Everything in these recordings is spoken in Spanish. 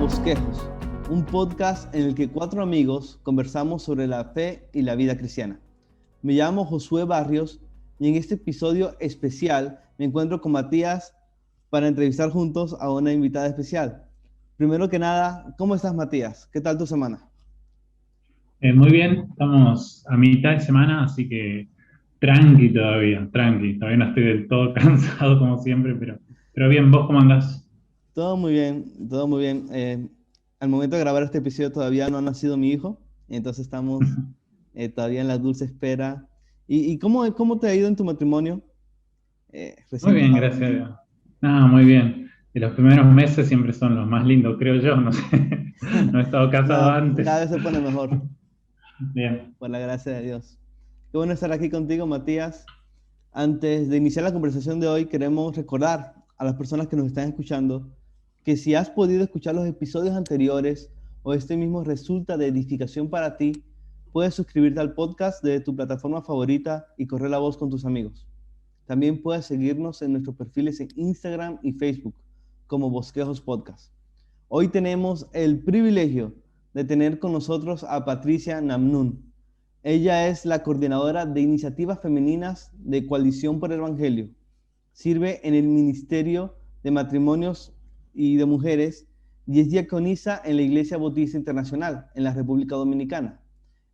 Bosquejos, un podcast en el que 4 amigos conversamos sobre la fe y la vida cristiana. Me llamo Josué Barrios y en este episodio especial me encuentro con Matías para entrevistar juntos a una invitada especial. Primero que nada, ¿cómo estás, Matías? ¿Qué tal tu semana? Muy bien, estamos a mitad de semana, así que tranqui todavía, tranqui. Todavía no estoy del todo cansado como siempre, pero bien, ¿vos cómo andás? Todo muy bien, todo muy bien. Al momento de grabar este episodio todavía no ha nacido mi hijo, entonces estamos todavía en la dulce espera. ¿Y cómo te ha ido en tu matrimonio Muy recién bien, casado? gracias a Dios. Ah, muy bien. Y los primeros meses siempre son los más lindos, creo yo, no sé. No he estado casado No, cada antes. vez se pone mejor, Bien. por la gracia de Dios. Qué bueno estar aquí contigo, Matías. Antes de iniciar la conversación de hoy, queremos recordar a las personas que nos están escuchando que si has podido escuchar los episodios anteriores o este mismo resulta de edificación para ti, puedes suscribirte al podcast de tu plataforma favorita y correr la voz con tus amigos. También puedes seguirnos en nuestros perfiles en Instagram y Facebook como Bosquejos Podcast. Hoy tenemos el privilegio de tener con nosotros a Patricia Namnun. Ella es la coordinadora de iniciativas femeninas de Coalición por el Evangelio. Sirve en el Ministerio de Matrimonios y de Mujeres y es diaconisa en la Iglesia Bautista Internacional en la República Dominicana.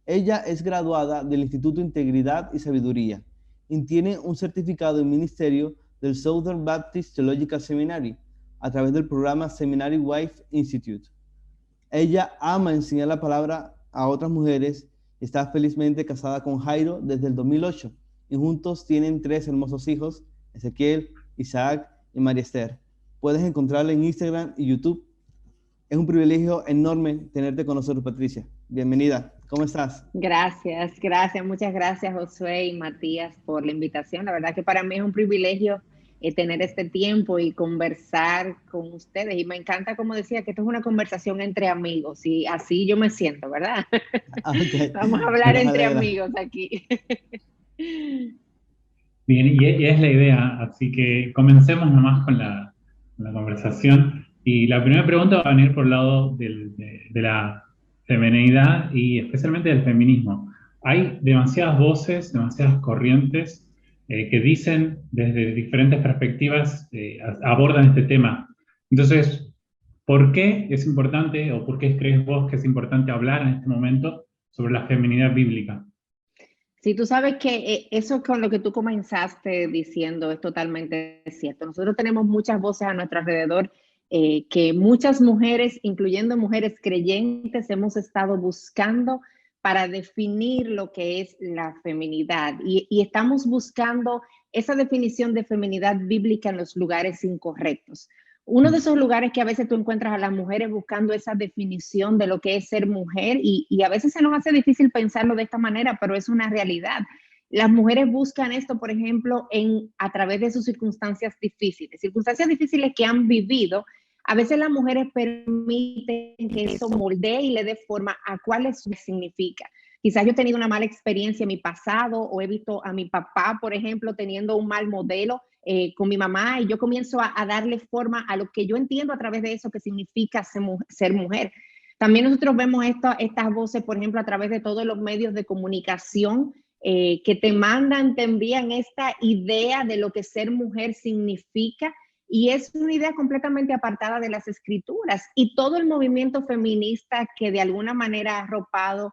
Ella es graduada del Instituto Integridad y Sabiduría y tiene un certificado en ministerio del Southern Baptist Theological Seminary a través del programa Seminary Wife Institute. Ella ama enseñar la palabra a otras mujeres y está felizmente casada con Jairo desde el 2008 y juntos tienen 3 hermosos hijos, Ezequiel, Isaac y María Esther. Puedes encontrarla en Instagram y YouTube. Es un privilegio enorme tenerte con nosotros, Patricia. Bienvenida. ¿Cómo estás? Gracias, muchas gracias Josué y Matías por la invitación. La verdad que para mí es un privilegio tener este tiempo y conversar con ustedes. Y me encanta, como decía, que esto es una conversación entre amigos y así yo me siento, ¿verdad? Ok, Vamos a hablar nos entre alegra. amigos aquí. Bien, y es la idea, así que comencemos nomás con la conversación. Y la primera pregunta va a venir por el lado de la feminidad y especialmente del feminismo. Hay demasiadas voces, demasiadas corrientes que dicen desde diferentes perspectivas, abordan este tema. Entonces, ¿por qué es importante o por qué crees vos que es importante hablar en este momento sobre la feminidad bíblica? Sí, tú sabes que eso con lo que tú comenzaste diciendo es totalmente cierto. Nosotros tenemos muchas voces a nuestro alrededor que muchas mujeres, incluyendo mujeres creyentes, hemos estado buscando para definir lo que es la feminidad y estamos buscando esa definición de feminidad bíblica en los lugares incorrectos. Uno de esos lugares que a veces tú encuentras a las mujeres buscando esa definición de lo que es ser mujer y a veces se nos hace difícil pensarlo de esta manera, pero es una realidad. Las mujeres buscan esto, por ejemplo, a través de sus circunstancias difíciles que han vivido. A veces las mujeres permiten que eso moldee y le dé forma a cuál es su significa. Quizás yo he tenido una mala experiencia en mi pasado o he visto a mi papá, por ejemplo, teniendo un mal modelo con mi mamá y yo comienzo a darle forma a lo que yo entiendo a través de eso que significa ser mujer. También nosotros vemos estas voces, por ejemplo, a través de todos los medios de comunicación que te mandan, te envían esta idea de lo que ser mujer significa y es una idea completamente apartada de las escrituras y todo el movimiento feminista que de alguna manera ha arropado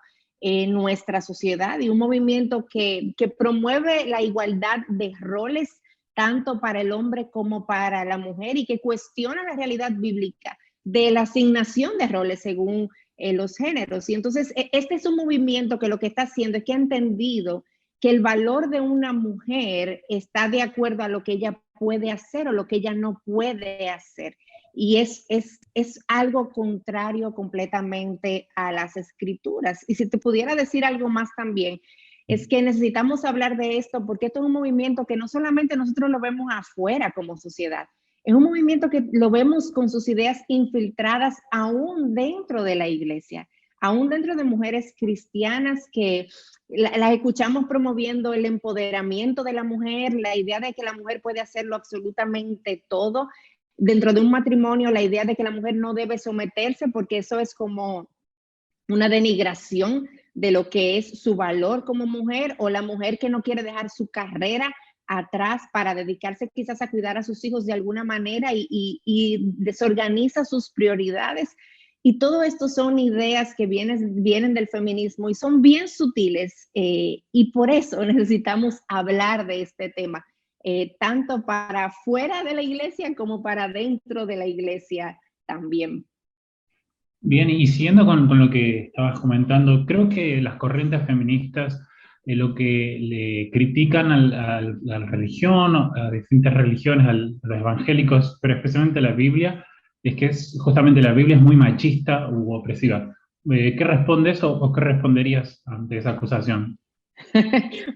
nuestra sociedad y un movimiento que promueve la igualdad de roles tanto para el hombre como para la mujer y que cuestiona la realidad bíblica de la asignación de roles según los géneros. Y entonces este es un movimiento que lo que está haciendo es que ha entendido que el valor de una mujer está de acuerdo a lo que ella puede hacer o lo que ella no puede hacer. Y es algo contrario completamente a las escrituras. Y si te pudiera decir algo más también, es que necesitamos hablar de esto porque esto es un movimiento que no solamente nosotros lo vemos afuera como sociedad, es un movimiento que lo vemos con sus ideas infiltradas aún dentro de la iglesia, aún dentro de mujeres cristianas que las escuchamos promoviendo el empoderamiento de la mujer, la idea de que la mujer puede hacerlo absolutamente todo. dentro de un matrimonio la idea de que la mujer no debe someterse porque eso es como una denigración de lo que es su valor como mujer, o la mujer que no quiere dejar su carrera atrás para dedicarse quizás a cuidar a sus hijos de alguna manera y desorganiza sus prioridades. Y todo esto son ideas que vienen del feminismo y son bien sutiles, y por eso necesitamos hablar de este tema, tanto para fuera de la iglesia como para dentro de la iglesia también. Bien, y siguiendo con lo que estabas comentando, creo que las corrientes feministas lo que le critican a la religión, a distintas religiones, a los evangélicos, pero especialmente a la Biblia, es que justamente la Biblia es muy machista u opresiva. ¿Qué respondes o qué responderías ante esa acusación?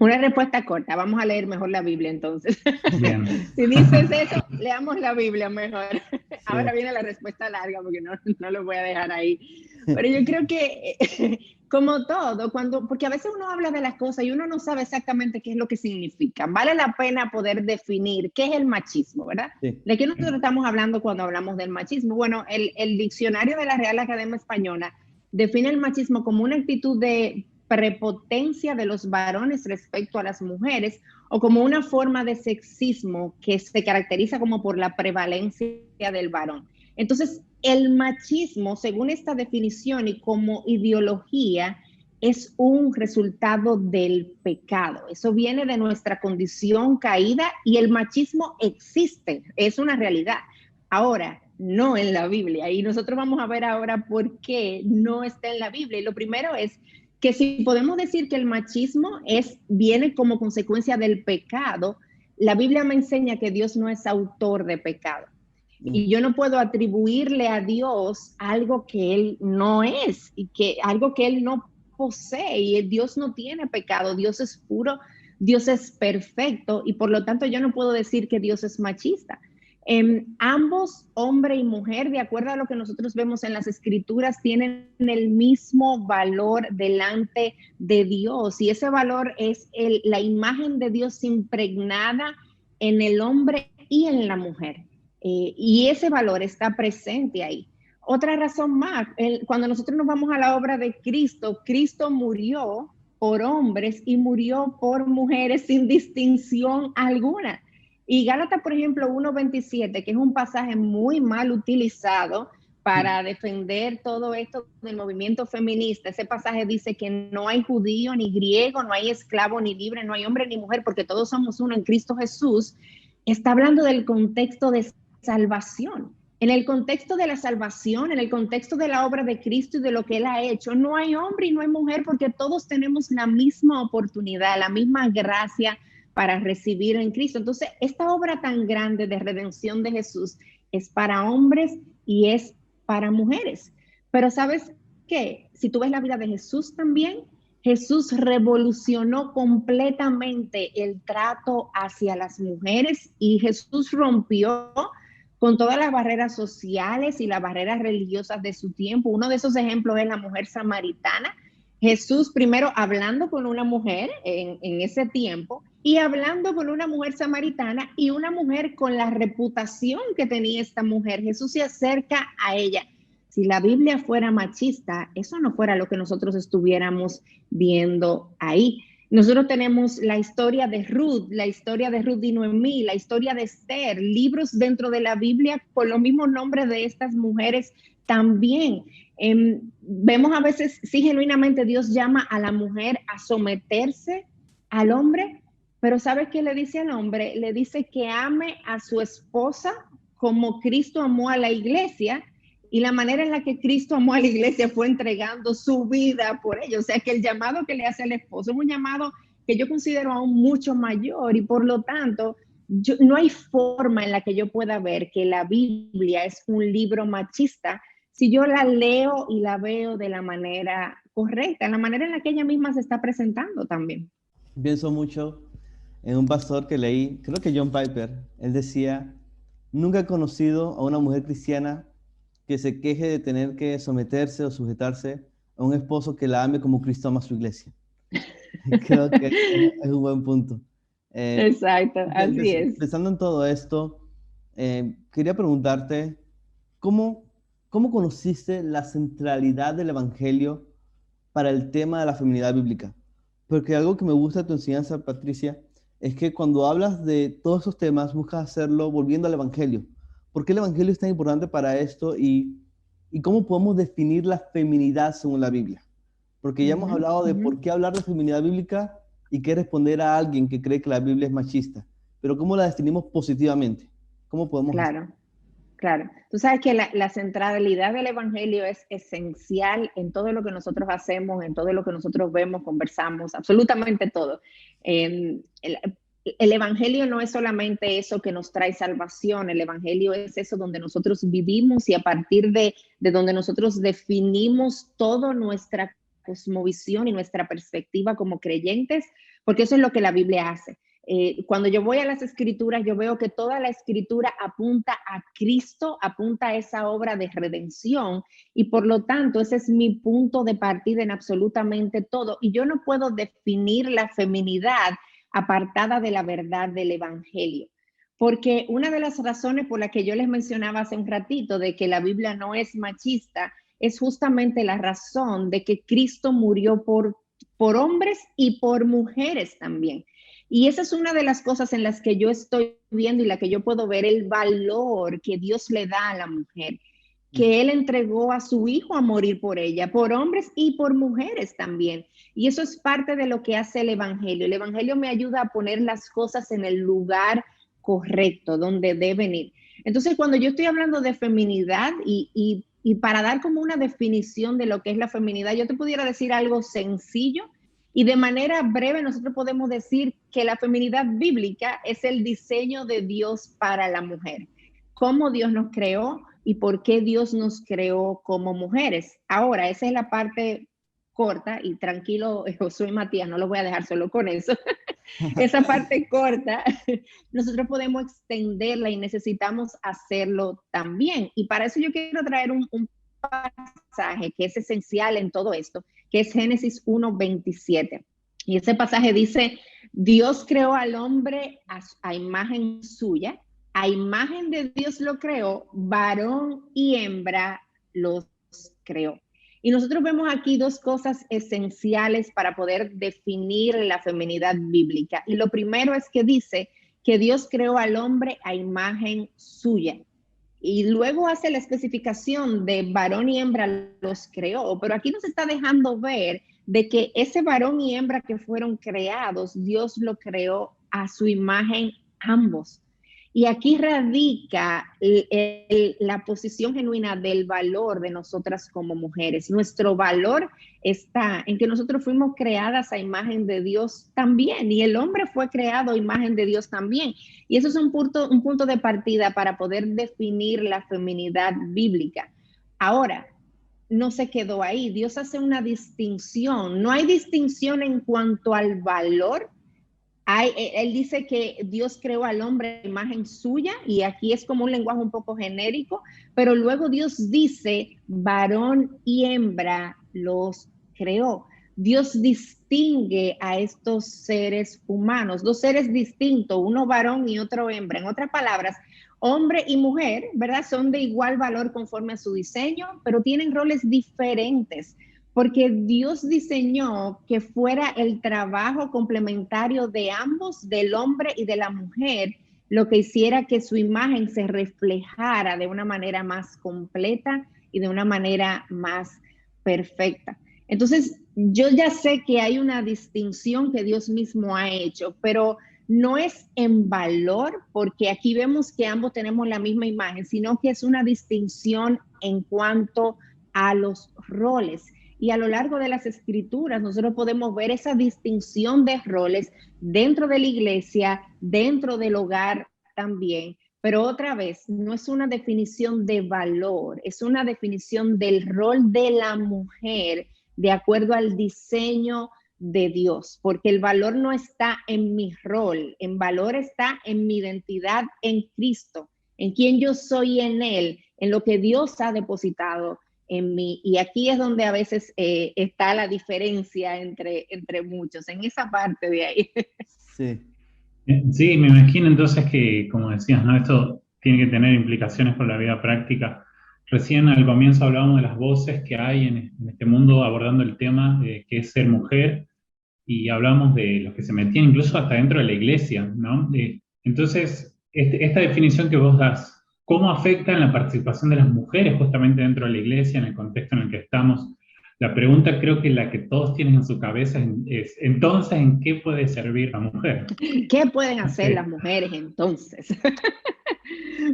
Una respuesta corta. Vamos a leer mejor la Biblia entonces. Bien. Si dices eso, leamos la Biblia mejor. Sí. Ahora viene la respuesta larga porque no lo voy a dejar ahí. Pero yo creo que, como todo, porque a veces uno habla de las cosas y uno no sabe exactamente qué es lo que significan. Vale la pena poder definir qué es el machismo, ¿verdad? Sí. ¿De qué nosotros estamos hablando cuando hablamos del machismo? Bueno, el diccionario de la Real Academia Española define el machismo como una actitud de prepotencia de los varones respecto a las mujeres, o como una forma de sexismo que se caracteriza como por la prevalencia del varón. Entonces, el machismo, según esta definición y como ideología, es un resultado del pecado. Eso viene de nuestra condición caída y el machismo existe, es una realidad. Ahora, no en la Biblia, y nosotros vamos a ver ahora por qué no está en la Biblia. Y lo primero es que si podemos decir que el machismo viene como consecuencia del pecado, la Biblia me enseña que Dios no es autor de pecado. Y yo no puedo atribuirle a Dios algo que Él no es, y algo que Él no posee. Y Dios no tiene pecado, Dios es puro, Dios es perfecto, y por lo tanto yo no puedo decir que Dios es machista. Ambos, hombre y mujer, de acuerdo a lo que nosotros vemos en las escrituras, tienen el mismo valor delante de Dios, y ese valor es la imagen de Dios impregnada en el hombre y en la mujer, y ese valor está presente ahí. Otra razón más, cuando nosotros nos vamos a la obra de Cristo, Cristo murió por hombres y murió por mujeres sin distinción alguna. Y Gálatas, por ejemplo, 1:27, que es un pasaje muy mal utilizado para defender todo esto del movimiento feminista. Ese pasaje dice que no hay judío ni griego, no hay esclavo ni libre, no hay hombre ni mujer, porque todos somos uno en Cristo Jesús. Está hablando del contexto de salvación. En el contexto de la salvación, en el contexto de la obra de Cristo y de lo que Él ha hecho, no hay hombre y no hay mujer, porque todos tenemos la misma oportunidad, la misma gracia para recibir en Cristo. Entonces, esta obra tan grande de redención de Jesús es para hombres y es para mujeres. Pero ¿sabes qué? Si tú ves la vida de Jesús también, Jesús revolucionó completamente el trato hacia las mujeres, y Jesús rompió con todas las barreras sociales y las barreras religiosas de su tiempo. Uno de esos ejemplos es la mujer samaritana. Jesús primero hablando con una mujer en ese tiempo, y hablando con una mujer samaritana, y una mujer con la reputación que tenía esta mujer. Jesús se acerca a ella. Si la Biblia fuera machista, eso no fuera lo que nosotros estuviéramos viendo ahí. Nosotros tenemos la historia de Ruth y Noemí, la historia de Esther, libros dentro de la Biblia con los mismos nombres de estas mujeres también. Vemos a veces, sí, genuinamente Dios llama a la mujer a someterse al hombre, pero ¿sabes qué le dice al hombre? Le dice que ame a su esposa como Cristo amó a la iglesia, y la manera en la que Cristo amó a la iglesia fue entregando su vida por ella. O sea que el llamado que le hace al esposo es un llamado que yo considero aún mucho mayor, y por lo tanto no hay forma en la que yo pueda ver que la Biblia es un libro machista si yo la leo y la veo de la manera correcta, en la manera en la que ella misma se está presentando también. Pienso mucho en un pastor que leí, creo que John Piper. Él decía: nunca he conocido a una mujer cristiana que se queje de tener que someterse o sujetarse a un esposo que la ame como Cristo ama a su iglesia. Creo que es un buen punto. Exacto, así es. Pensando en todo esto, quería preguntarte, ¿cómo, ¿cómo conociste la centralidad del Evangelio para el tema de la feminidad bíblica? Porque algo que me gusta de tu enseñanza, Patricia, es que cuando hablas de todos esos temas, buscas hacerlo volviendo al Evangelio. ¿Por qué el Evangelio es tan importante para esto y cómo podemos definir la feminidad según la Biblia? Porque ya hemos Ujú, hablado de ujú. por qué hablar de feminidad bíblica y qué responder a alguien que cree que la Biblia es machista. Pero ¿cómo la definimos positivamente? ¿Cómo podemos hacer? Claro. Claro, tú sabes que la centralidad del Evangelio es esencial en todo lo que nosotros hacemos, en todo lo que nosotros vemos, conversamos, absolutamente todo. El Evangelio no es solamente eso que nos trae salvación, el Evangelio es eso donde nosotros vivimos y a partir de donde nosotros definimos toda nuestra cosmovisión y nuestra perspectiva como creyentes, porque eso es lo que la Biblia hace. Cuando yo voy a las escrituras, yo veo que toda la escritura apunta a Cristo, apunta a esa obra de redención y por lo tanto ese es mi punto de partida en absolutamente todo. Y yo no puedo definir la feminidad apartada de la verdad del Evangelio. Porque una de las razones por las que yo les mencionaba hace un ratito de que la Biblia no es machista es justamente la razón de que Cristo murió por hombres y por mujeres también. Y esa es una de las cosas en las que yo estoy viendo y la que yo puedo ver el valor que Dios le da a la mujer, que Él entregó a su hijo a morir por ella, por hombres y por mujeres también. Y eso es parte de lo que hace el Evangelio. El Evangelio me ayuda a poner las cosas en el lugar correcto, donde deben ir. Entonces, cuando yo estoy hablando de feminidad y para dar como una definición de lo que es la feminidad, yo te pudiera decir algo sencillo y de manera breve nosotros podemos decir que la feminidad bíblica es el diseño de Dios para la mujer. Cómo Dios nos creó y por qué Dios nos creó como mujeres. Ahora, esa es la parte corta y tranquilo, Josué y Matías, no los voy a dejar solo con eso. Esa parte corta, nosotros podemos extenderla y necesitamos hacerlo también. Y para eso yo quiero traer un pasaje que es esencial en todo esto, que es Génesis 1:27. Y ese pasaje dice, Dios creó al hombre a imagen suya, a imagen de Dios lo creó, varón y hembra los creó. Y nosotros vemos aquí dos cosas esenciales para poder definir la feminidad bíblica. Y lo primero es que dice que Dios creó al hombre a imagen suya. Y luego hace la especificación de varón y hembra los creó, pero aquí nos está dejando ver de que ese varón y hembra que fueron creados, Dios lo creó a su imagen ambos. Y aquí radica la posición genuina del valor de nosotras como mujeres. Nuestro valor está en que nosotros fuimos creadas a imagen de Dios también, y el hombre fue creado a imagen de Dios también. Y eso es un punto de partida para poder definir la feminidad bíblica. Ahora, no se quedó ahí. Dios hace una distinción. No hay distinción en cuanto al valor. Él dice que Dios creó al hombre a imagen suya, y aquí es como un lenguaje un poco genérico, pero luego Dios dice, varón y hembra los creó. Dios distingue a estos seres humanos, dos seres distintos, uno varón y otro hembra. En otras palabras, hombre y mujer, ¿verdad? Son de igual valor conforme a su diseño, pero tienen roles diferentes porque Dios diseñó que fuera el trabajo complementario de ambos, del hombre y de la mujer, lo que hiciera que su imagen se reflejara de una manera más completa y de una manera más perfecta. Entonces, yo ya sé que hay una distinción que Dios mismo ha hecho, pero no es en valor, porque aquí vemos que ambos tenemos la misma imagen, sino que es una distinción en cuanto a los roles. Y a lo largo de las escrituras nosotros podemos ver esa distinción de roles dentro de la iglesia, dentro del hogar también. Pero otra vez, no es una definición de valor, es una definición del rol de la mujer de acuerdo al diseño de Dios, porque el valor no está en mi rol, el valor está en mi identidad en Cristo, en quien yo soy en Él, en lo que Dios ha depositado en mí. Y aquí es donde a veces está la diferencia entre muchos, en esa parte de ahí. Sí, Sí, me imagino entonces que, como decías, ¿no? Esto tiene que tener implicaciones por la vida práctica. Recién al comienzo hablábamos de las voces que hay en este mundo abordando el tema que es ser mujer, y hablamos de los que se metían incluso hasta dentro de la iglesia, ¿no? Entonces, esta definición que vos das, ¿cómo afecta en la participación de las mujeres justamente dentro de la iglesia, en el contexto en el que estamos? La pregunta creo que la que todos tienen en su cabeza es entonces, ¿en qué puede servir la mujer? ¿Qué pueden hacer las mujeres entonces?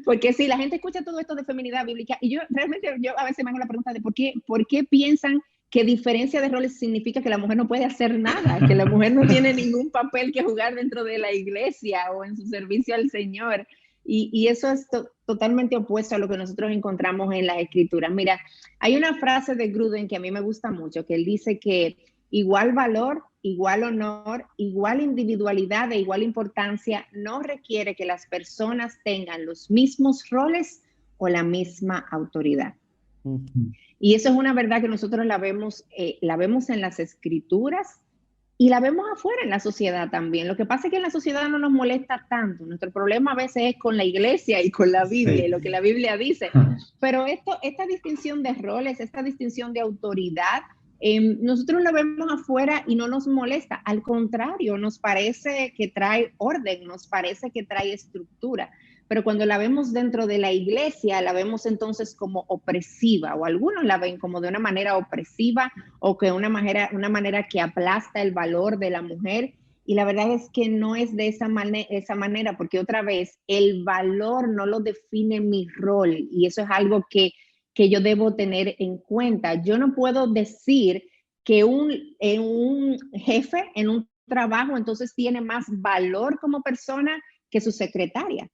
Porque si la gente escucha todo esto de feminidad bíblica, y yo a veces me hago la pregunta de por qué piensan que diferencia de roles significa que la mujer no puede hacer nada, que la mujer no tiene ningún papel que jugar dentro de la iglesia o en su servicio al Señor. Y eso es totalmente opuesto a lo que nosotros encontramos en las Escrituras. Mira, hay una frase de Gruden que a mí me gusta mucho, que él dice que igual valor, igual honor, igual individualidad e igual importancia no requiere que las personas tengan los mismos roles o la misma autoridad. Y eso es una verdad que nosotros la vemos en las Escrituras y la vemos afuera en la sociedad también. Lo que pasa es que en la sociedad no nos molesta tanto. Nuestro problema a veces es con la iglesia y con la Biblia, y lo que la Biblia dice. Pero esta distinción de roles, esta distinción de autoridad, nosotros la vemos afuera y no nos molesta. Al contrario, nos parece que trae orden, nos parece que trae estructura. Pero cuando la vemos dentro de la iglesia, la vemos entonces como opresiva, o algunos la ven como de una manera opresiva o que una manera que aplasta el valor de la mujer. Y la verdad es que no es de esa manera, porque otra vez, el valor no lo define mi rol, y eso es algo que yo debo tener en cuenta. Yo no puedo decir que un jefe en un trabajo entonces tiene más valor como persona que su secretaria.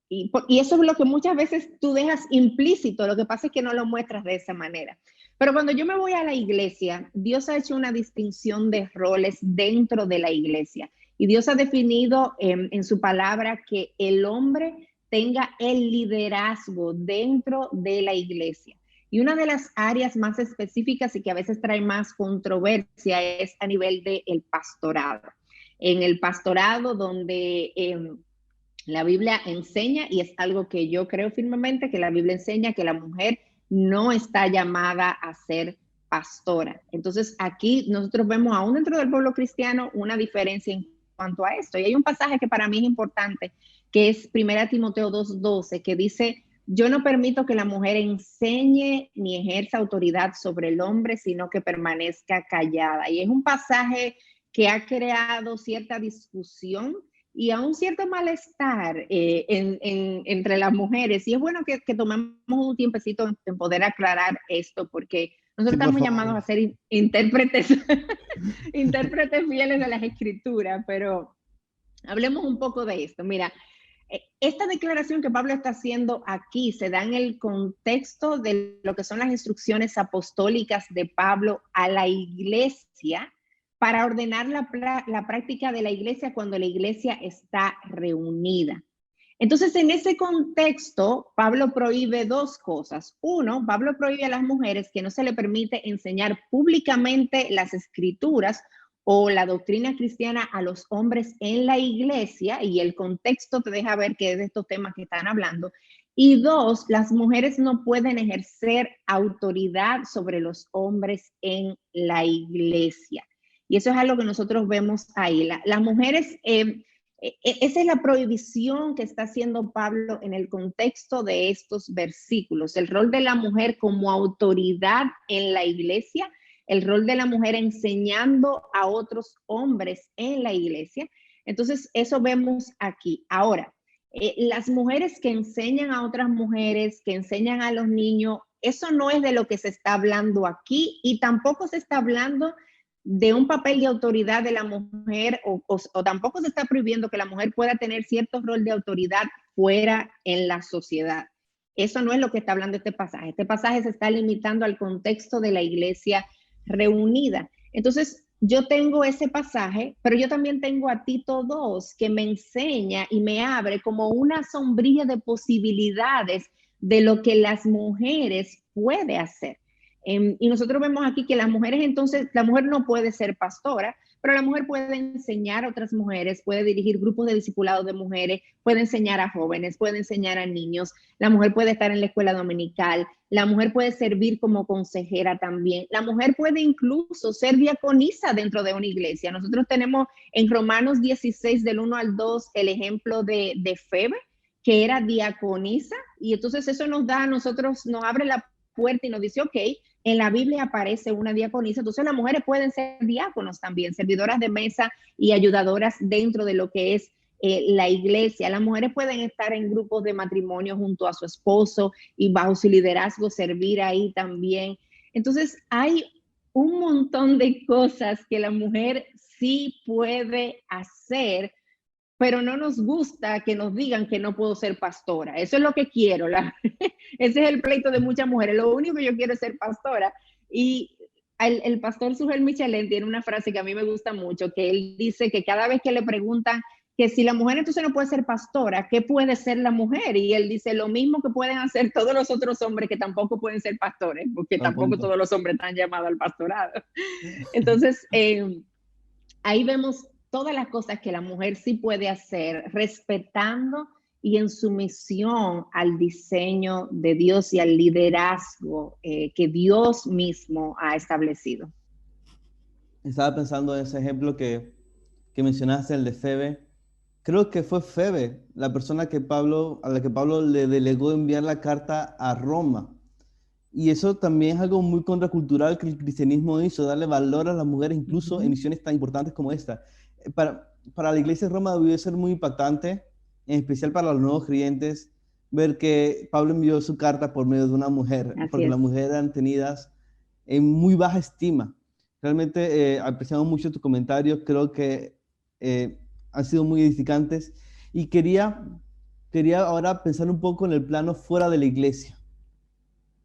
Y eso es lo que muchas veces tú dejas implícito, lo que pasa es que no lo muestras de esa manera. Pero cuando yo me voy a la iglesia, Dios ha hecho una distinción de roles dentro de la iglesia. Y Dios ha definido en su palabra que el hombre tenga el liderazgo dentro de la iglesia. Y una de las áreas más específicas y que a veces trae más controversia es a nivel del pastorado. En el pastorado donde la Biblia enseña, y es algo que yo creo firmemente, que la Biblia enseña que la mujer no está llamada a ser pastora. Entonces aquí nosotros vemos aún dentro del pueblo cristiano una diferencia en cuanto a esto. Y hay un pasaje que para mí es importante, que es 1 Timoteo 2:12, que dice: yo no permito que la mujer enseñe ni ejerza autoridad sobre el hombre, sino que permanezca callada. Y es un pasaje que ha creado cierta discusión y a un cierto malestar entre las mujeres. Y es bueno que tomemos un tiempecito en poder aclarar esto, porque nosotros estamos llamados a ser intérpretes, intérpretes fieles de las Escrituras, pero hablemos un poco de esto. Mira, esta declaración que Pablo está haciendo aquí se da en el contexto de lo que son las instrucciones apostólicas de Pablo a la iglesia para ordenar la práctica de la iglesia cuando la iglesia está reunida. Entonces, en ese contexto, Pablo prohíbe dos cosas. Uno, Pablo prohíbe a las mujeres que no se le permite enseñar públicamente las Escrituras o la doctrina cristiana a los hombres en la iglesia, y el contexto te deja ver que es de estos temas que están hablando. Y dos, las mujeres no pueden ejercer autoridad sobre los hombres en la iglesia. Y eso es algo que nosotros vemos ahí. Las mujeres, esa es la prohibición que está haciendo Pablo en el contexto de estos versículos. El rol de la mujer como autoridad en la iglesia, el rol de la mujer enseñando a otros hombres en la iglesia. Entonces, eso vemos aquí. Ahora, las mujeres que enseñan a otras mujeres, que enseñan a los niños, eso no es de lo que se está hablando aquí, y tampoco se está hablando de un papel de autoridad de la mujer, o tampoco se está prohibiendo que la mujer pueda tener cierto rol de autoridad fuera en la sociedad. Eso no es lo que está hablando este pasaje. Este pasaje se está limitando al contexto de la iglesia reunida. Entonces, yo tengo ese pasaje, pero yo también tengo a Tito 2, que me enseña y me abre como una sombrilla de posibilidades de lo que las mujeres pueden hacer. Y nosotros vemos aquí que las mujeres, entonces, la mujer no puede ser pastora, pero la mujer puede enseñar a otras mujeres, puede dirigir grupos de discipulado de mujeres, puede enseñar a jóvenes, puede enseñar a niños, la mujer puede estar en la escuela dominical, la mujer puede servir como consejera también, la mujer puede incluso ser diaconisa dentro de una iglesia. Nosotros tenemos en Romanos 16 del 1 al 2 el ejemplo de Febe, que era diaconisa, y entonces eso nos da a nosotros, nos abre la puerta y nos dice, ok, en la Biblia aparece una diaconisa, entonces las mujeres pueden ser diáconos también, servidoras de mesa y ayudadoras dentro de lo que es la iglesia. Las mujeres pueden estar en grupos de matrimonio junto a su esposo y bajo su liderazgo servir ahí también. Entonces hay un montón de cosas que la mujer sí puede hacer, pero no nos gusta que nos digan que no puedo ser pastora. Eso es lo que quiero. Ese es el pleito de muchas mujeres. Lo único que yo quiero es ser pastora. Y el pastor Sujel Michelén tiene una frase que a mí me gusta mucho, que él dice que cada vez que le preguntan que si la mujer entonces no puede ser pastora, ¿qué puede ser la mujer? Y él dice lo mismo que pueden hacer todos los otros hombres que tampoco pueden ser pastores, porque tampoco todos los hombres están llamados al pastorado. Entonces, ahí vemos todas las cosas que la mujer sí puede hacer, respetando y en sumisión al diseño de Dios y al liderazgo que Dios mismo ha establecido. Estaba pensando en ese ejemplo que mencionaste, el de Febe. Creo que fue Febe, la persona a la que Pablo le delegó enviar la carta a Roma. Y eso también es algo muy contracultural que el cristianismo hizo, darle valor a las mujeres, incluso en misiones tan importantes como esta. Para la iglesia de Roma debió ser muy impactante, en especial para los nuevos creyentes, ver que Pablo envió su carta por medio de una mujer, porque las mujeres eran tenidas en muy baja estima. Realmente apreciamos mucho tus comentarios, creo que han sido muy edificantes, y quería ahora pensar un poco en el plano fuera de la iglesia.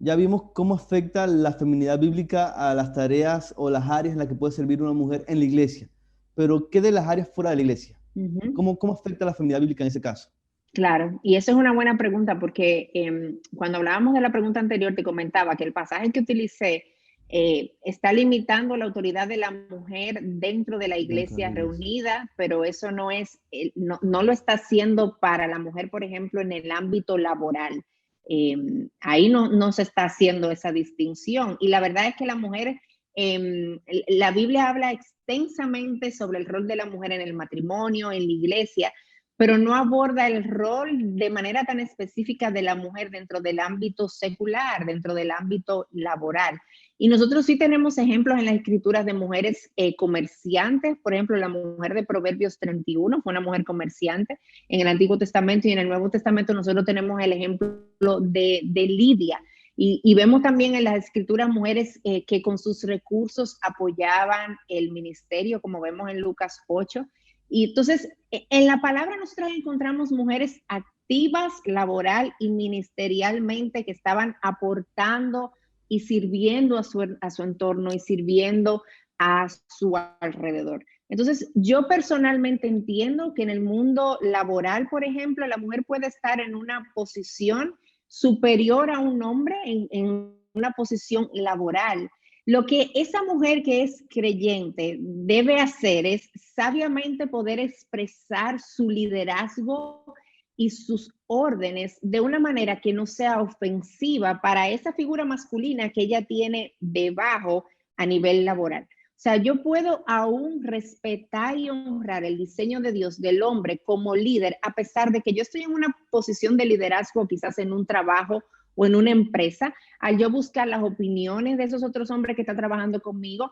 Ya vimos cómo afecta la feminidad bíblica a las tareas o las áreas en las que puede servir una mujer en la iglesia. Pero, ¿qué de las áreas fuera de la iglesia? ¿Cómo afecta la feminidad bíblica en ese caso? Claro, y eso es una buena pregunta porque cuando hablábamos de la pregunta anterior te comentaba que el pasaje que utilicé está limitando la autoridad de la mujer dentro de la iglesia reunida, pero eso no lo está haciendo para la mujer, por ejemplo, en el ámbito laboral. Ahí no se está haciendo esa distinción. Y la verdad es que la mujer, la Biblia habla extensamente sobre el rol de la mujer en el matrimonio, en la iglesia, pero no aborda el rol de manera tan específica de la mujer dentro del ámbito secular, dentro del ámbito laboral. Y nosotros sí tenemos ejemplos en las escrituras de mujeres comerciantes. Por ejemplo, la mujer de Proverbios 31 fue una mujer comerciante en el Antiguo Testamento, y en el Nuevo Testamento nosotros tenemos el ejemplo de Lidia. Y vemos también en las escrituras mujeres que con sus recursos apoyaban el ministerio, como vemos en Lucas 8. Y entonces, en la palabra nosotros encontramos mujeres activas laboral y ministerialmente que estaban aportando y sirviendo a su entorno y sirviendo a su alrededor. Entonces, yo personalmente entiendo que en el mundo laboral, por ejemplo, la mujer puede estar en una posición superior a un hombre en una posición laboral. Lo que esa mujer que es creyente debe hacer es sabiamente poder expresar su liderazgo y sus órdenes de una manera que no sea ofensiva para esa figura masculina que ella tiene debajo a nivel laboral. O sea, yo puedo aún respetar y honrar el diseño de Dios del hombre como líder, a pesar de que yo estoy en una posición de liderazgo, quizás en un trabajo o en una empresa, al yo buscar las opiniones de esos otros hombres que están trabajando conmigo,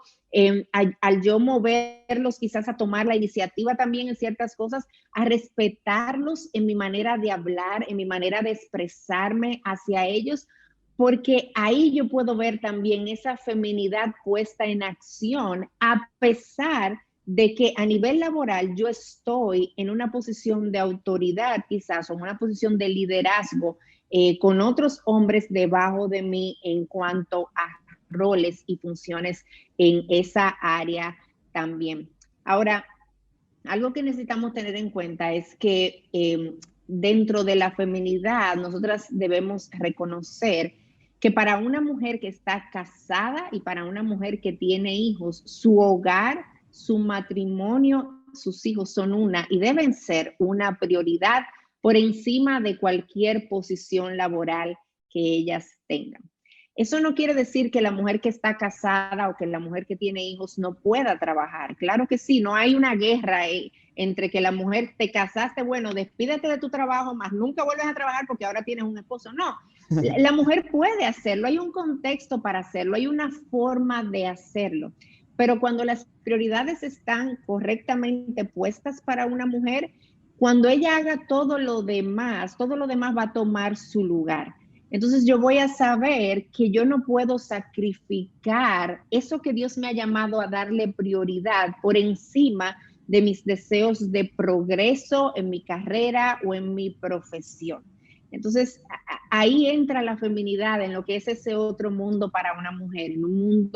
al yo moverlos quizás a tomar la iniciativa también en ciertas cosas, a respetarlos en mi manera de hablar, en mi manera de expresarme hacia ellos, porque ahí yo puedo ver también esa feminidad puesta en acción, a pesar de que a nivel laboral yo estoy en una posición de autoridad quizás, o en una posición de liderazgo, con otros hombres debajo de mí en cuanto a roles y funciones en esa área también. Ahora, algo que necesitamos tener en cuenta es que dentro de la feminidad nosotras debemos reconocer que para una mujer que está casada y para una mujer que tiene hijos, su hogar, su matrimonio, sus hijos son una y deben ser una prioridad por encima de cualquier posición laboral que ellas tengan. Eso no quiere decir que la mujer que está casada o que la mujer que tiene hijos no pueda trabajar. Claro que sí, no hay una guerra entre que la mujer te casaste, bueno, despídete de tu trabajo, más nunca vuelves a trabajar porque ahora tienes un esposo. No, la mujer puede hacerlo, hay un contexto para hacerlo, hay una forma de hacerlo. Pero cuando las prioridades están correctamente puestas para una mujer, cuando ella haga todo lo demás va a tomar su lugar. Entonces yo voy a saber que yo no puedo sacrificar eso que Dios me ha llamado a darle prioridad por encima de mis deseos de progreso en mi carrera o en mi profesión. Entonces ahí entra la feminidad en lo que es ese otro mundo para una mujer, en un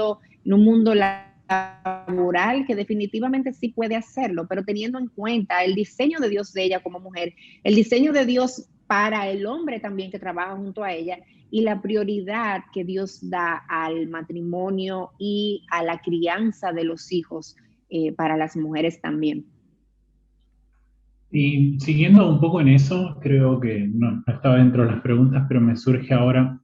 mundo laboral que definitivamente sí puede hacerlo, pero teniendo en cuenta el diseño de Dios de ella como mujer, el diseño de Dios para el hombre también que trabaja junto a ella y la prioridad que Dios da al matrimonio y a la crianza de los hijos para las mujeres también. Y siguiendo un poco en eso, creo que no estaba dentro de las preguntas, pero me surge ahora.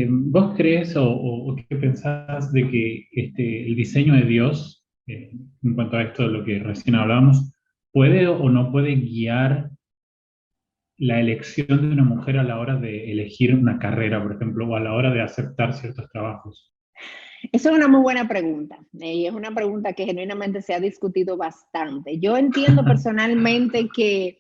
¿Vos crees o qué pensás de que el diseño de Dios, en cuanto a esto de lo que recién hablábamos, puede o no puede guiar la elección de una mujer a la hora de elegir una carrera, por ejemplo, o a la hora de aceptar ciertos trabajos? Esa es una muy buena pregunta y es una pregunta que genuinamente se ha discutido bastante. Yo entiendo personalmente que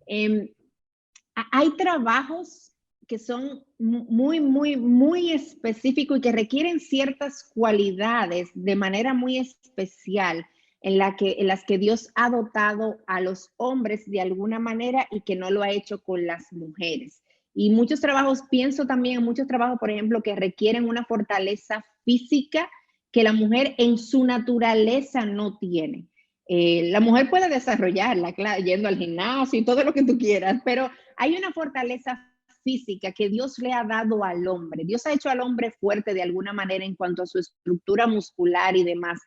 hay trabajos que son muy específicos y que requieren ciertas cualidades de manera muy especial en las que Dios ha dotado a los hombres de alguna manera y que no lo ha hecho con las mujeres. Y muchos trabajos, pienso también en muchos trabajos, por ejemplo, que requieren una fortaleza física que la mujer en su naturaleza no tiene. La mujer puede desarrollarla, claro, yendo al gimnasio y todo lo que tú quieras, pero hay una fortaleza física que Dios le ha dado al hombre. Dios ha hecho al hombre fuerte de alguna manera en cuanto a su estructura muscular y demás.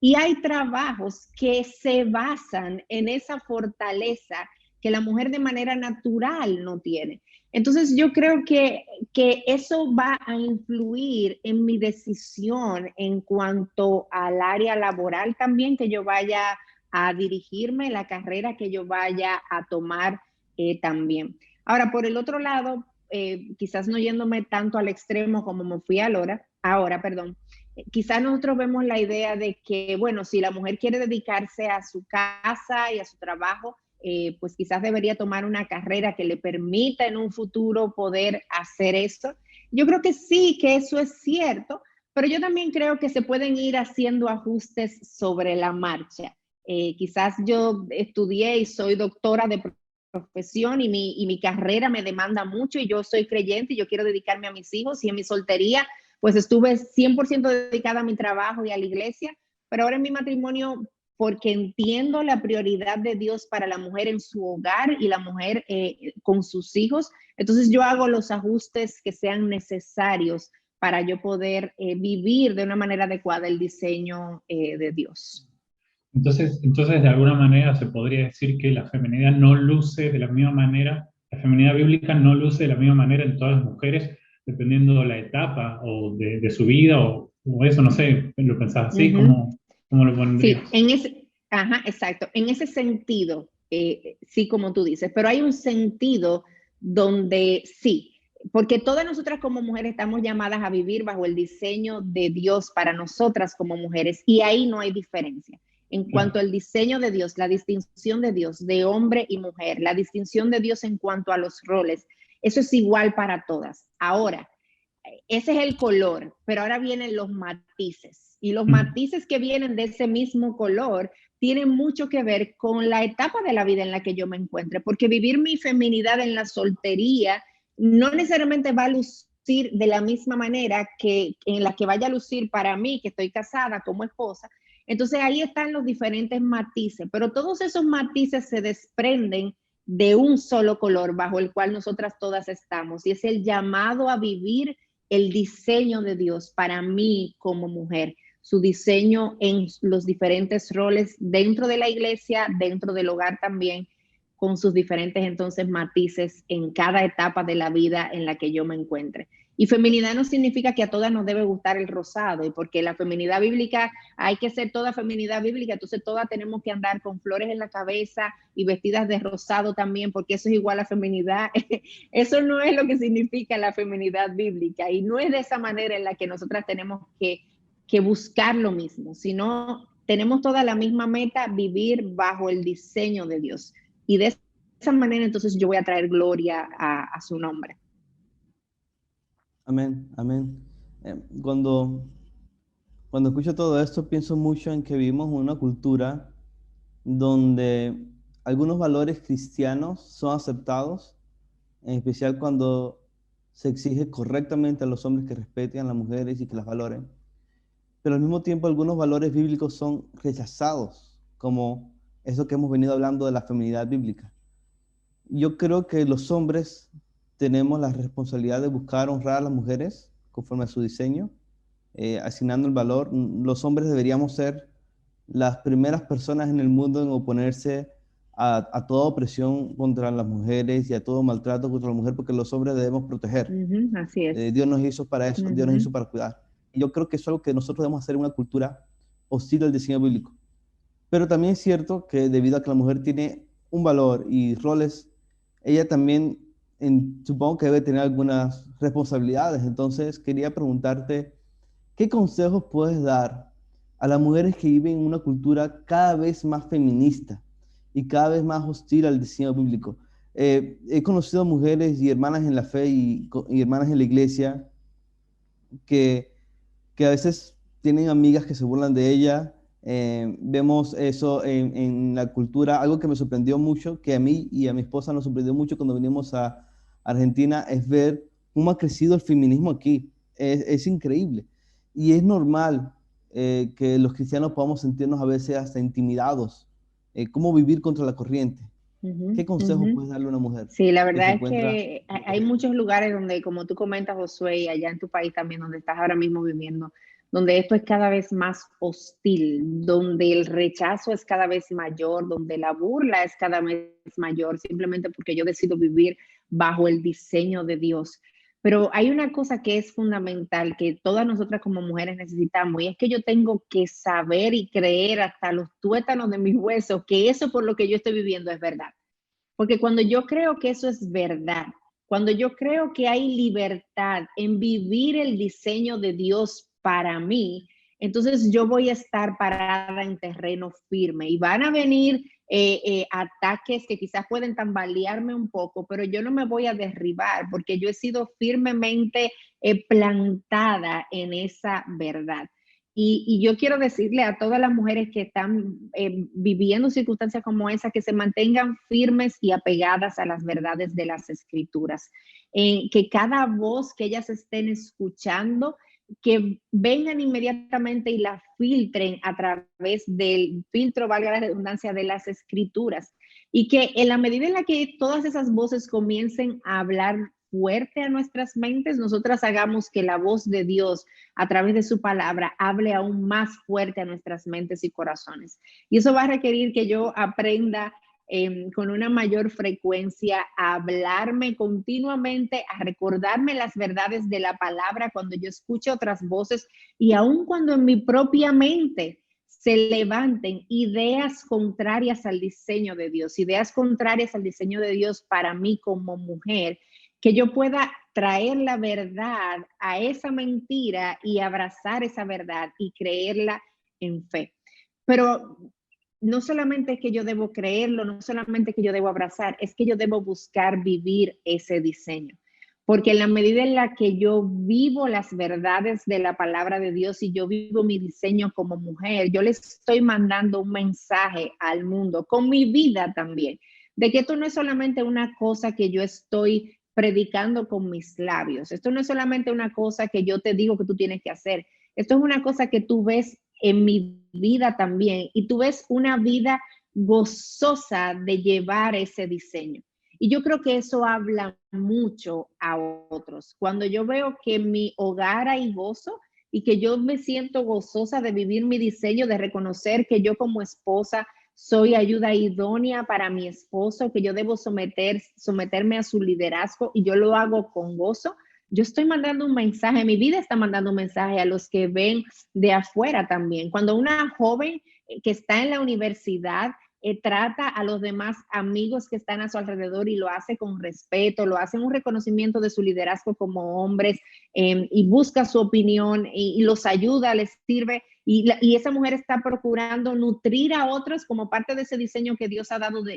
Y hay trabajos que se basan en esa fortaleza que la mujer de manera natural no tiene. Entonces yo creo que eso va a influir en mi decisión en cuanto al área laboral también que yo vaya a dirigirme, la carrera que yo vaya a tomar también. Ahora, por el otro lado, quizás no yéndome tanto al extremo como me fui ahora, quizás nosotros vemos la idea de que, bueno, si la mujer quiere dedicarse a su casa y a su trabajo, pues quizás debería tomar una carrera que le permita en un futuro poder hacer eso. Yo creo que sí, que eso es cierto, pero yo también creo que se pueden ir haciendo ajustes sobre la marcha. Quizás yo estudié y soy doctora de profesión y mi carrera me demanda mucho y yo soy creyente y yo quiero dedicarme a mis hijos y en mi soltería pues estuve 100% dedicada a mi trabajo y a la iglesia, pero ahora en mi matrimonio, porque entiendo la prioridad de Dios para la mujer en su hogar y la mujer con sus hijos, entonces yo hago los ajustes que sean necesarios para yo poder vivir de una manera adecuada el diseño de Dios. Entonces, de alguna manera se podría decir que la feminidad no luce de la misma manera, la feminidad bíblica no luce de la misma manera en todas las mujeres, dependiendo de la etapa o de su vida, o eso, no sé, ¿lo pensás así? ¿Cómo lo pondrías? Sí, exacto. En ese sentido, sí, como tú dices, pero hay un sentido donde sí, porque todas nosotras como mujeres estamos llamadas a vivir bajo el diseño de Dios para nosotras como mujeres, y ahí no hay diferencia. En cuanto al diseño de Dios, la distinción de Dios de hombre y mujer, la distinción de Dios en cuanto a los roles, eso es igual para todas. Ahora, ese es el color, pero ahora vienen los matices. Y los matices que vienen de ese mismo color tienen mucho que ver con la etapa de la vida en la que yo me encuentre, porque vivir mi feminidad en la soltería no necesariamente va a lucir de la misma manera que en la que vaya a lucir para mí, que estoy casada como esposa. Entonces ahí están los diferentes matices, pero todos esos matices se desprenden de un solo color bajo el cual nosotras todas estamos, y es el llamado a vivir el diseño de Dios para mí como mujer. su diseño en los diferentes roles dentro de la iglesia, dentro del hogar también, con sus diferentes entonces matices en cada etapa de la vida en la que yo me encuentre. Y feminidad no significa que a todas nos debe gustar el rosado, y porque la feminidad bíblica, hay que ser toda feminidad bíblica, entonces todas tenemos que andar con flores en la cabeza y vestidas de rosado también, porque eso es igual a feminidad. Eso no es lo que significa la feminidad bíblica, y no es de esa manera en la que nosotras tenemos que buscar lo mismo, sino tenemos toda la misma meta, vivir bajo el diseño de Dios. Y de esa manera entonces yo voy a traer gloria a su nombre. Amén, amén. Cuando, cuando escucho todo esto, pienso mucho en que vivimos en una cultura donde algunos valores cristianos son aceptados, en especial cuando se exige correctamente a los hombres que respeten a las mujeres y que las valoren. Pero al mismo tiempo algunos valores bíblicos son rechazados, como eso que hemos venido hablando de la feminidad bíblica. Yo creo que los hombres tenemos la responsabilidad de buscar honrar a las mujeres conforme a su diseño, asignando el valor. Los hombres deberíamos ser las primeras personas en el mundo en oponerse a toda opresión contra las mujeres y a todo maltrato contra la mujer, porque los hombres debemos proteger. Así es. Dios nos hizo para eso, Dios nos hizo para cuidar. Y yo creo que eso es algo que nosotros debemos hacer en una cultura hostil al diseño bíblico. Pero también es cierto que debido a que la mujer tiene un valor y roles, ella también supongo que debe tener algunas responsabilidades. Entonces quería preguntarte, ¿qué consejos puedes dar a las mujeres que viven en una cultura cada vez más feminista y cada vez más hostil al diseño bíblico? He conocido mujeres y hermanas en la fe y hermanas en la iglesia que a veces tienen amigas que se burlan de ella. Vemos eso en la cultura. Algo que me sorprendió mucho, que a mí y a mi esposa nos sorprendió mucho cuando vinimos a Argentina, es ver cómo ha crecido el feminismo aquí. Es increíble. Y es normal que los cristianos podamos sentirnos a veces hasta intimidados. ¿Cómo vivir contra la corriente? ¿Qué consejos puedes darle a una mujer Sí, la que se verdad es encuentra? que hay muchos lugares donde, como tú comentas, Josué, y allá en tu país también, donde estás ahora mismo viviendo, donde esto es cada vez más hostil, donde el rechazo es cada vez mayor, donde la burla es cada vez mayor, simplemente porque yo decido vivir bajo el diseño de Dios. Pero hay una cosa que es fundamental, que todas nosotras como mujeres necesitamos, y es que yo tengo que saber y creer hasta los tuétanos de mis huesos que eso por lo que yo estoy viviendo es verdad. Porque cuando yo creo que eso es verdad, cuando yo creo que hay libertad en vivir el diseño de Dios para mí, entonces yo voy a estar parada en terreno firme y van a venir ataques que quizás pueden tambalearme un poco, pero yo no me voy a derribar porque yo he sido firmemente plantada en esa verdad. Y yo quiero decirle a todas las mujeres que están viviendo circunstancias como esa, que se mantengan firmes y apegadas a las verdades de las escrituras. Que cada voz que ellas estén escuchando, que vengan inmediatamente y la filtren a través del filtro, valga la redundancia, de las escrituras. Y que en la medida en la que todas esas voces comiencen a hablar fuerte a nuestras mentes, nosotras hagamos que la voz de Dios a través de su palabra hable aún más fuerte a nuestras mentes y corazones. Y eso va a requerir que yo aprenda con una mayor frecuencia a hablarme continuamente, a recordarme las verdades de la palabra cuando yo escucho otras voces y aun cuando en mi propia mente se levanten ideas contrarias al diseño de Dios, ideas contrarias al diseño de Dios para mí como mujer, que yo pueda traer la verdad a esa mentira y abrazar esa verdad y creerla en fe. Pero no solamente es que yo debo creerlo, no solamente es que yo debo abrazar, es que yo debo buscar vivir ese diseño. Porque en la medida en la que yo vivo las verdades de la palabra de Dios y yo vivo mi diseño como mujer, yo les estoy mandando un mensaje al mundo, con mi vida también, de que esto no es solamente una cosa que yo estoy predicando con mis labios. Esto no es solamente una cosa que yo te digo que tú tienes que hacer. Esto es una cosa que tú ves en mi vida también y tú ves una vida gozosa de llevar ese diseño. Y yo creo que eso habla mucho a otros. Cuando yo veo que en mi hogar hay gozo, y que yo me siento gozosa de vivir mi diseño, de reconocer que yo como esposa soy ayuda idónea para mi esposo, que yo debo someterme a su liderazgo y yo lo hago con gozo. Yo estoy mandando un mensaje, mi vida está mandando un mensaje a los que ven de afuera también. Cuando una joven que está en la universidad trata a los demás amigos que están a su alrededor y lo hace con respeto, lo hace en un reconocimiento de su liderazgo como hombres y busca su opinión y los ayuda, les sirve y esa mujer está procurando nutrir a otros como parte de ese diseño que Dios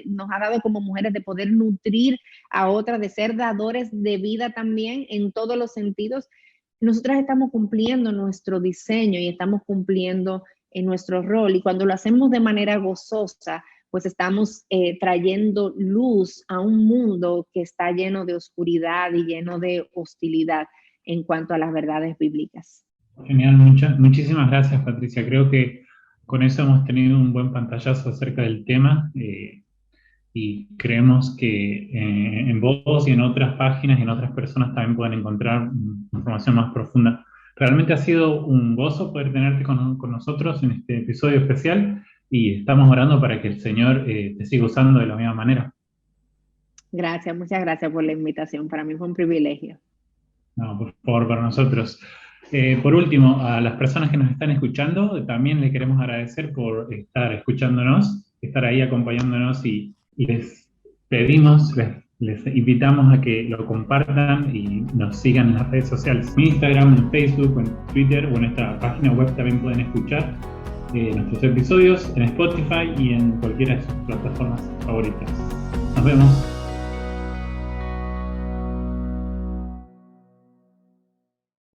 nos ha dado como mujeres, de poder nutrir a otras, de ser dadores de vida también en todos los sentidos. Nosotras estamos cumpliendo nuestro diseño y estamos cumpliendo en nuestro rol, y cuando lo hacemos de manera gozosa, pues estamos trayendo luz a un mundo que está lleno de oscuridad y lleno de hostilidad en cuanto a las verdades bíblicas. Genial, muchísimas gracias, Patricia. Creo que con eso hemos tenido un buen pantallazo acerca del tema y creemos que en vos y en otras páginas y en otras personas también pueden encontrar información más profunda. Realmente ha sido un gozo poder tenerte con nosotros en este episodio especial y estamos orando para que el Señor te siga usando de la misma manera. Gracias, muchas gracias por la invitación. Para mí fue un privilegio. No, por favor, para nosotros. Por último, a las personas que nos están escuchando, también les queremos agradecer por estar escuchándonos, estar ahí acompañándonos y les pedimos, les invitamos a que lo compartan y nos sigan en las redes sociales, en Instagram, en Facebook, en Twitter o en nuestra página web. También pueden escuchar nuestros episodios en Spotify y en cualquiera de sus plataformas favoritas. Nos vemos.